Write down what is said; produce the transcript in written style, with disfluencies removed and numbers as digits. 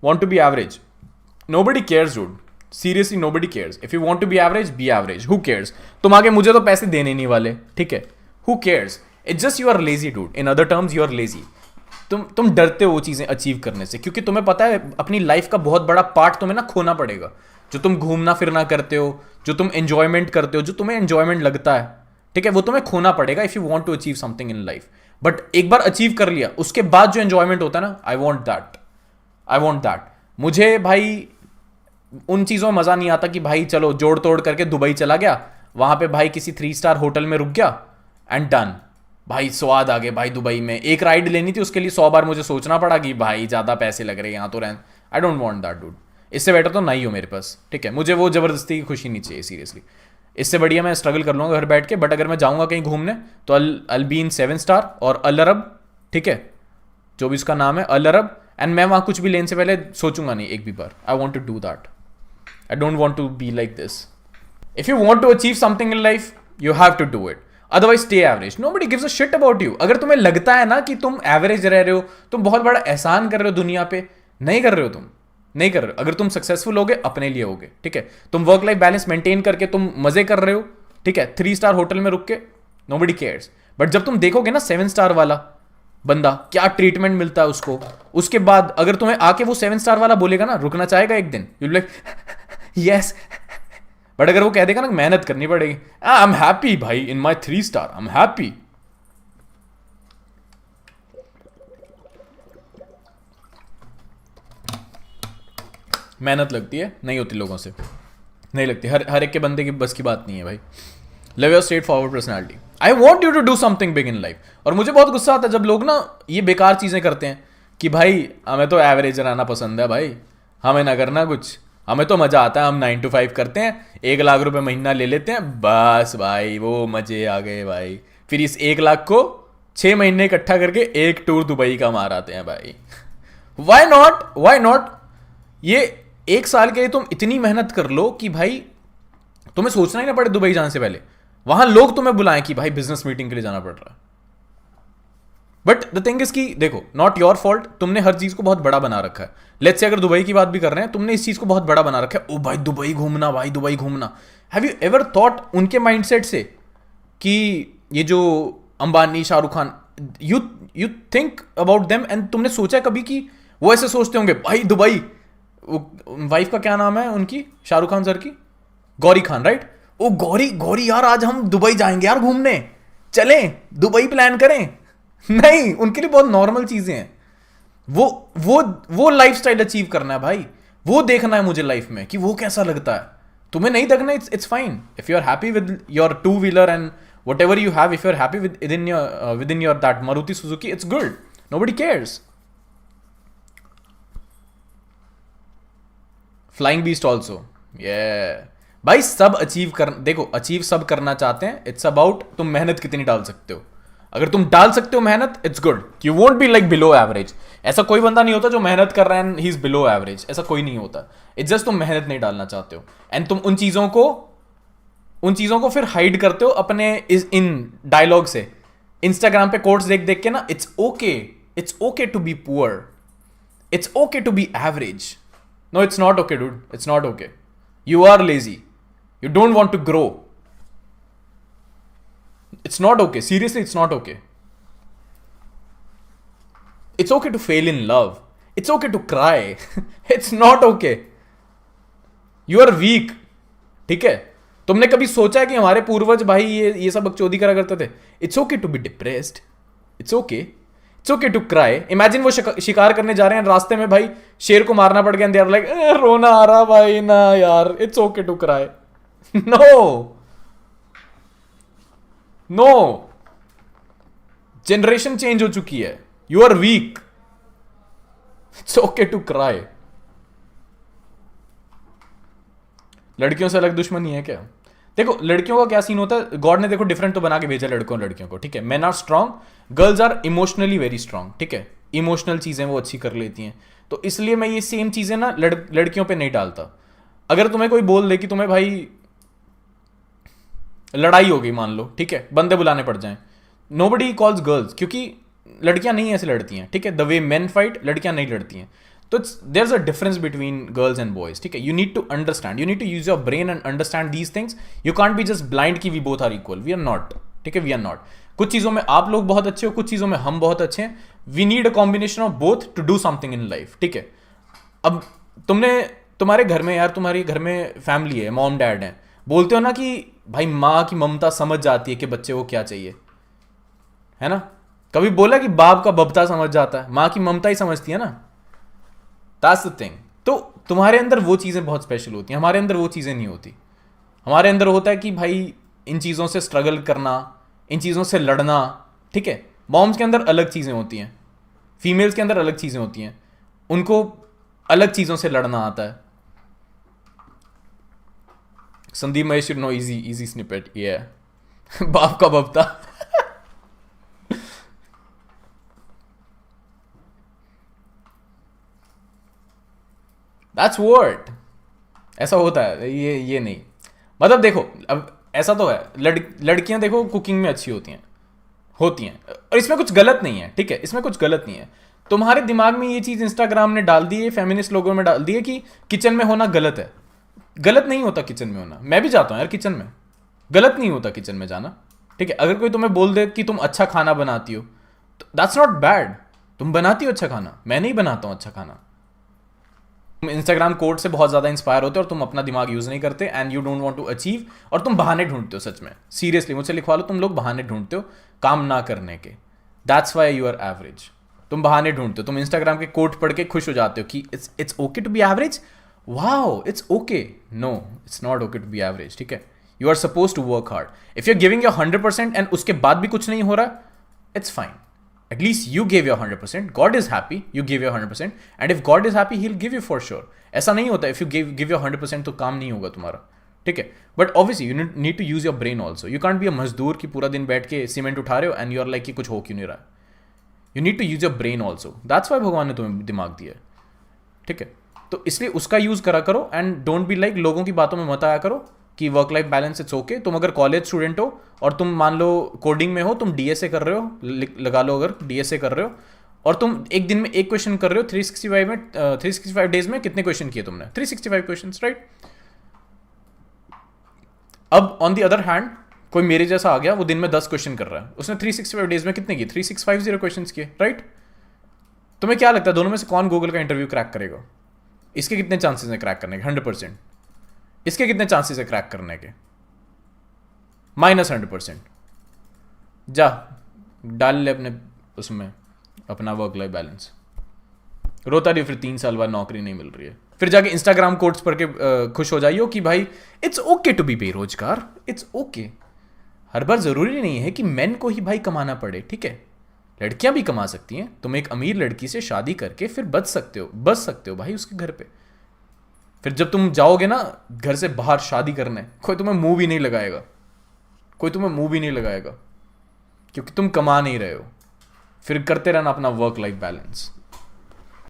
want to be average. Nobody cares, dude. Seriously, nobody cares. If you want to be average, be average. Who cares? तुम आगे मुझे तो पैसे देने नहीं वाले, ठीक है? Who cares? It's just you are lazy, dude. In other terms, you are lazy. तुम डरते हो वो चीज़ें अचीव करने से, क्योंकि तुम्हें पता है अपनी लाइफ का बहुत बड़ा पार्ट तुम्हें ना खोना पड़ेगा. जो तुम घूमना फिरना करते हो, जो तुम एंजॉयमेंट करते हो, जो तुम्हें एंजॉयमेंट लगता है, ठीक है, वो तुम्हें खोना पड़ेगा if you want to achieve something in life. But एक बार अचीव कर लिया, उसके बाद जो एंजॉयमेंट होता है ना, आई वॉन्ट दैट. मुझे भाई उन चीज़ों में मज़ा नहीं आता कि भाई चलो जोड़ तोड़ करके दुबई चला गया, वहाँ पे भाई किसी 3 स्टार होटल में रुक गया एंड डन. भाई स्वाद आ गए भाई. दुबई में एक राइड लेनी थी, उसके लिए 100 बार मुझे सोचना पड़ा कि भाई ज़्यादा पैसे लग रहे हैं यहाँ तो रहन. I don't want that, dude. इससे बेटर तो नहीं हो मेरे पास, ठीक है? मुझे वो ज़बरदस्ती की खुशी नहीं चाहिए, सीरियसली. इससे बढ़िया मैं स्ट्रगल कर लूँगा घर बैठ के. बट अगर मैं जाऊँगा कहीं घूमने तो अल बी इन 7 स्टार और अल अरब, ठीक है, जो भी उसका नाम है, अल अरब. एंड मैं वहाँ कुछ भी लेने से पहले सोचूंगा नहीं एक भी बार. I want to do that. I don't want to be like this. If you want to achieve something in life, you have to do it. Otherwise, stay average. Nobody gives a shit about you. अगर तुम्हें लगता है ना कि तुम average रह रहे हो, तुम बहुत बड़ा एहसान कर रहे हो दुनिया पे, नहीं कर रहे हो. तुम नहीं कर रहे हो. अगर तुम सक्सेसफुल होगे, अपने लिए होगे, ठीक है? तुम वर्क लाइफ बैलेंस मेंटेन करके तुम मजे कर रहे हो, ठीक है, 3 स्टार होटल में रुक के, nobody cares. बट जब तुम देखोगे ना 7 स्टार वाला बंदा, क्या ट्रीटमेंट मिलता है उसको, उसके बाद अगर तुम्हें आके वो 7 स्टार वाला बोलेगा ना, रुकना चाहेगा एक दिन, यू लाइक यस. बट अगर वो कह देगा ना मेहनत करनी पड़ेगी, आई एम हैप्पी भाई इन माई 3 स्टार, आई एम हैप्पी. मेहनत लगती है, नहीं होती लोगों से, नहीं लगती. हर एक के बंदे की बस की बात नहीं है भाई. Live your straight forward personality. I want you to do something big in life. और मुझे बहुत गुस्सा आता है जब लोग ना ये बेकार चीज़ें करते हैं कि भाई हमें तो एवरेज रहना पसंद है भाई, हमें ना करना कुछ, हमें तो मज़ा आता है, हम 9 to 5 करते हैं, 1 लाख रुपए महीना ले लेते हैं, बस भाई वो मज़े आ गए भाई. फिर इस 1 लाख को 6 महीने इकट्ठा करके एक टूर दुबई का मार आते हैं भाई. Why not. ये 1 साल के लिए तुम इतनी मेहनत कर लो कि भाई तुम्हें सोचना ही ना पड़े दुबई जाने से पहले. वहां लोग तुम्हें बुलाएं कि भाई बिजनेस मीटिंग के लिए जाना पड़ रहा है. बट द थिंग इज कि देखो, नॉट योर फॉल्ट, तुमने हर चीज को बहुत बड़ा बना रखा है. लेट्स से अगर दुबई की बात भी कर रहे हैं, तुमने इस चीज को बहुत बड़ा बना रखा है. ओ भाई दुबई घूमना, भाई दुबई घूमना. हैव यू एवर थॉट उनके माइंडसेट से कि ये जो Ambani, Shahrukh Khan, you think about them and तुमने सोचा कभी कि वो ऐसे सोचते होंगे भाई दुबई. वाइफ का क्या नाम है उनकी, शाहरुख खान सर की? गौरी खान, राइट? ओ गौरी यार, आज हम दुबई जाएंगे यार घूमने, चलें दुबई प्लान करें. नहीं, उनके लिए बहुत नॉर्मल चीजें हैं. वो लाइफस्टाइल अचीव करना है भाई. वो देखना है मुझे लाइफ में कि वो कैसा लगता है. तुम्हें नहीं देखना, it's fine. If you are happy with your 2 wheeler and whatever you have, if you are happy with in your that Maruti Suzuki, it's good. Nobody cares. Flying beast also, ये भाई सब अचीव कर, देखो achieve सब करना चाहते हैं. It's about तुम मेहनत कितनी डाल सकते हो. अगर तुम डाल सकते हो मेहनत, it's good. You won't be like below average. ऐसा कोई बंदा नहीं होता जो मेहनत कर रहा है and he is below average. ऐसा कोई नहीं होता. इट्स जस्ट तुम मेहनत नहीं डालना चाहते हो एंड तुम उन चीजों को फिर हाइड करते हो अपने इन डायलॉग से. इंस्टाग्राम पे कोट्स देख देख के ना, it's okay to be poor, it's okay to be average. No, it's not okay dude, it's not okay. You are lazy. You don't want to grow. It's not okay. Seriously, it's not okay. It's okay to fail in love. It's okay to cry. It's not okay. You are weak. ठीक है? तुमने कभी सोचा है कि हमारे पूर्वज भाई ये सब बकचोदी करा करते थे? It's okay to be depressed. It's okay. It's okay to cry. Imagine वो शिकार करने जा रहे हैं, रास्ते में भाई शेर को मारना पड़ गया and they are like, रोना आ रहा भाई ना यार. It's okay to cry. No, generation change हो चुकी है. You are weak. It's okay to cry. लड़कियों से अलग दुश्मनी है क्या? देखो लड़कियों का क्या सीन होता है, गॉड ने देखो डिफरेंट तो बना के भेजा लड़कियों को, ठीक है? Men are strong, girls are emotionally very strong, ठीक है? इमोशनल चीजें वो अच्छी कर लेती हैं. तो इसलिए मैं ये सेम चीजें ना लड़कियों पे नहीं डालता. अगर तुम्हें कोई बोल दे कि तुम्हें भाई लड़ाई हो गई मान लो, ठीक है, बंदे बुलाने पड़ जाएं, नोबडी कॉल्स गर्ल्स, क्योंकि लड़कियां नहीं ऐसे लड़ती हैं, ठीक है? द वे मेन फाइट, लड़कियां नहीं लड़ती हैं. तो there is a difference between girls and boys, ठीक है. You need to understand, you need to use your brain and understand these things. You can't be just blind कि we both are equal. We are not, ठीक है. We are not. कुछ चीज़ों में आप लोग बहुत अच्छे हो, कुछ चीज़ों में हम बहुत अच्छे हैं. We need a combination of both to do something in life, ठीक है. अब तुम्हारे घर में यार, तुम्हारे घर में फैमिली है, मॉम डैड है, बोलते हो ना कि भाई माँ की ममता समझ जाती है कि बच्चे को क्या चाहिए, है ना. कभी बोला कि बाप का बबता समझ जाता है, माँ की ममता ही समझती है ना. That's the thing. तो तुम्हारे अंदर वो चीज़ें बहुत स्पेशल होती हैं, हमारे अंदर वो चीज़ें नहीं होती. हमारे अंदर होता है कि भाई इन चीज़ों से स्ट्रगल करना, इन चीज़ों से लड़ना, ठीक है. मॉम्स के अंदर अलग चीज़ें होती हैं, फीमेल्स के अंदर अलग चीज़ें होती हैं, उनको अलग चीज़ों से लड़ना आता है. Sandeep Mahesh no easy snippet ये है. बाप का बबता. That's word. ऐसा होता है, ये नहीं. मतलब देखो, अब ऐसा तो है, लड़कियां देखो कुकिंग में अच्छी होती हैं, और इसमें कुछ गलत नहीं है, ठीक है. इसमें कुछ गलत नहीं है. तुम्हारे दिमाग में ये चीज़ इंस्टाग्राम ने डाल दी है, फेमिनिस्ट लोगों में डाल दी है कि किचन में होना गलत है. गलत नहीं होता किचन में होना. मैं भी जाता हूँ यार किचन में, गलत नहीं होता किचन में जाना, ठीक है. अगर कोई तुम्हें बोल दे कि तुम अच्छा खाना बनाती हो, तो दैट्स नॉट बैड. तुम बनाती हो अच्छा खाना, मैं नहीं बनाता हूँ अच्छा खाना. तुम इंस्टाग्राम कोड से बहुत ज़्यादा इंस्पायर होते हो और तुम अपना दिमाग यूज़ नहीं करते, and you don't want to achieve, और तुम बहाने ढूंढते हो. सच में सीरियसली मुझसे लिखवा लो, तुम लोग बहाने ढूंढते हो काम ना करने के. That's why you are average. तुम बहाने ढूंढते हो. तुम इंस्टाग्राम के कोट पढ़ के खुश हो जाते हो कि it's okay to be average. Wow, it's okay. No, it's not okay to be average, ठीक है. You are suppose to work hard. If you are giving your 100% and उसके बाद भी कुछ नहीं हो रहा, it's fine. At least you gave your 100%. God is happy. You give your 100%. And if God is happy, He'll give you for sure. ऐसा नहीं होता. If you give your 100% तो काम नहीं होगा तुम्हारा, ठीक है. But obviously you need to use your brain also. You can't be a मजदूर कि पूरा दिन बैठ के सीमेंट उठा रहे हो and you are like कि कुछ हो क्यों नहीं रहा. You need to use your brain also. That's why भगवान ने तुम्हें दिमाग दिया है, ठीक है. तो इसलिए उसका यूज करा करो, एंड डोंट बी लाइक लोगों की बातों में मत आया करो कि work life balance it's okay. तुम अगर कॉलेज स्टूडेंट हो और तुम मान लो कोडिंग में हो, तुम डीएसए कर रहे हो, लगा लो अगर डीएसए कर रहे हो, और तुम एक दिन में एक क्वेश्चन कर रहे हो, 365 में 365 डेज में कितने क्वेश्चन किए तुमने? 365 क्वेश्चन, राइट. अब ऑन द अदर हैंड कोई मेरे जैसा आ गया, वो दिन में 10 क्वेश्चन कर रहा है, उसने 365 डेज में कितने किए? 3650 क्वेश्चन किए, राइट. तुम्हें क्या लगता है दोनों में से कौन गूगल का इंटरव्यू क्रैक करेगा? इसके कितने चांसेस हैं क्रैक करने के? 100%. इसके कितने चांसेस है क्रैक करने के? -100%. जा डाल ले अपने उसमें अपना वर्क लाइफ बैलेंस. रोता रही फिर 3 साल बाद नौकरी नहीं मिल रही है, फिर जाके इंस्टाग्राम कोट्स पढ़ के खुश हो जाइयो कि भाई इट्स ओके टू बी बेरोजगार. It's okay. हर बार जरूरी नहीं है कि मेन को ही भाई कमाना पड़े, ठीक है. लड़कियां भी कमा सकती हैं. तुम एक अमीर लड़की से शादी करके फिर बच सकते हो भाई उसके घर पे. फिर जब तुम जाओगे ना घर से बाहर शादी करने, कोई तुम्हें मुंह भी नहीं लगाएगा, क्योंकि तुम कमा नहीं रहे हो. फिर करते रहना अपना वर्क लाइफ बैलेंस.